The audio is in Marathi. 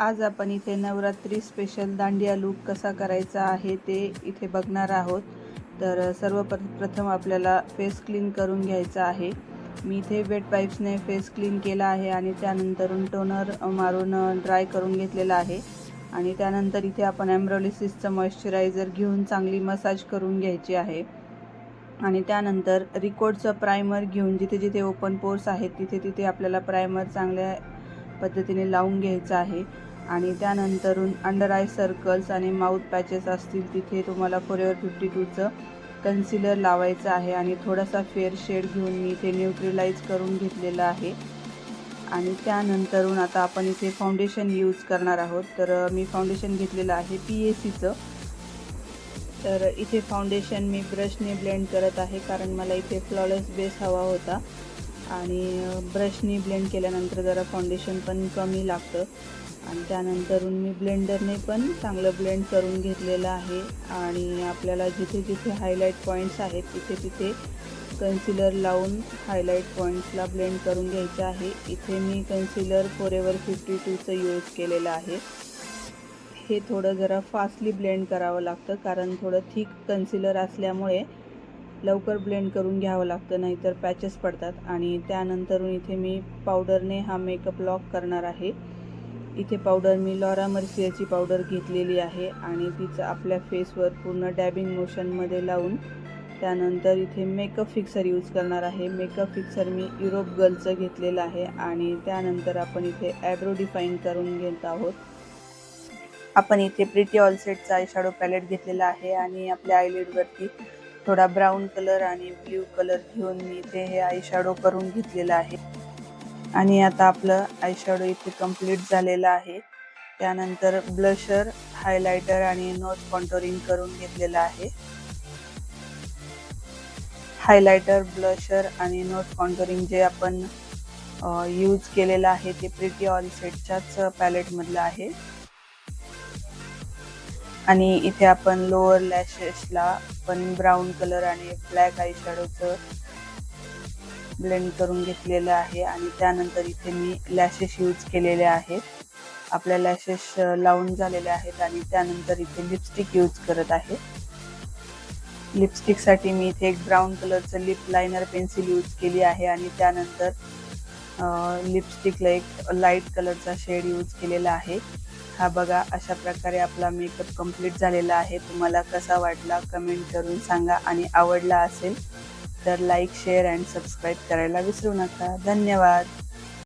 आज आपण इथे नवरात्री स्पेशल दांडिया लूक कसा करायचा आहे ते इथे बघणार आहोत। तर सर्वप्रथम आपल्याला फेस क्लीन करून घ्यायचा आहे। मी इथे वेट वाइप्सने फेस क्लीन केला आहे आणि त्यानंतर टोनर मारून ड्राय करून घेतलेला आहे आणि त्यानंतर इथे आपण एम्ब्रोलिसिसचं मॉइश्चरायझर घेऊन चांगली मसाज करून घ्यायची आहे आणि त्यानंतर रिकोडचं प्राइमर घेऊन जिथे जिथे ओपन पोर्स आहेत तिथे तिथे आपल्याला प्राइमर चांगल्या पद्धतीने लावून घ्यायचा आहे आणि त्यानंतरून अंडर आय सर्कल्स आणि माउथ पॅचेस असतील तिथे तुम्हाला फॉरएव्हर 52चं कन्सिलर लावायचं आहे आणि थोडासा फेअर शेड घेऊन मी इथे न्यूट्रलाइज करून घेतलेला आहे आणि त्यानंतरून आता आपण इथे फाउंडेशन यूज करणार आहोत। तर मी फाउंडेशन घेतलेलं आहे PACचं। तर इथे फाउंडेशन मी ब्रशने ब्लेंड करत आहे कारण मला इथे फ्लॉलेस बेस हवा होता आणि ब्रशने ब्लेंड केल्यानंतर जरा फाउंडेशन पण कमी लागतं आणि त्यानंतरून मी ब्लेंडरने पण चांगलं ब्लेंड करून घेतलेलं आहे आणि आपल्याला जिथे जिथे हायलाइट पॉइंट्स आहेत तिथे तिथे कन्सिलर लावून हायलाइट पॉइंट्सला ब्लेंड करून घ्यायचं आहे। इथे मी कन्सिलर फॉरएव्हर 52चं यूज केलेलं आहे। हे थोडं जरा फास्टली ब्लेंड करावं लागतं कारण थोडं थिक कन्सिलर असल्यामुळे लवकर ब्लेंड करून घ्यावं लागतं, नाहीतर पॅचेस पडतात। आणि त्यानंतरून इथे मी पावडरने हा मेकअप लॉक करणार आहे। इथे पावडर मी लॉरा मर्सियाची पावडर घेतलेली आहे आणि तिचं आपल्या फेसवर पूर्ण डॅबिंग मोशनमध्ये लावून त्यानंतर इथे मेकअप फिक्सर यूज करणार आहे। मेकअप फिक्सर मी युरोप गर्लचं घेतलेलं आहे आणि त्यानंतर आपण इथे आयब्रो डिफाईन करून घेत आहोत। आपण इथे प्रिटी ऑल सेटचा आय शॅडो पॅलेट घेतलेला आहे आणि आपल्या आयलिडवरती थोडा ब्राऊन कलर आणि ब्ल्यू कलर घेऊन मी इथे हे आय शॅडो करून घेतलेलं आहे आणि आता आपलं आय शॅडो इथे कंप्लीट झालेलं आहे। त्यानंतर ब्लशर, हायलायटर आणि नोज कॉन्टोरिंग करून घेतलेलं आहे। हायलायटर, ब्लशर आणि नोज कॉन्टोरिंग जे आपण यूज केलेलं आहे ते प्रिटी ऑल सेटच्याच पॅलेटमधलं आहे आणि इथे आपण लोअर लॅशेसला पण ब्राऊन कलर आणि ब्लॅक आय शॅडोचं ब्लेंड करून घेतलेलं आहे आणि त्यानंतर इथे मी लॅशेस यूज केलेले आहेत। आपल्या लॅशेस लावून झालेले आहेत आणि त्यानंतर इथे लिपस्टिक यूज करत आहे। लिपस्टिकसाठी मी इथे एक ब्राऊन कलरचं लिप लायनर पेन्सिल यूज केली आहे आणि त्यानंतर लिपस्टिकला एक लाईट कलरचा शेड यूज केलेला आहे। हा बघा, अशा प्रकारे आपला मेकअप कंप्लीट झालेला आहे। तुम्हाला कसा वाटला कमेंट करून सांगा आणि आवडला असेल तर लाईक, शेअर अँड सबस्क्राईब करायला विसरू नका। धन्यवाद।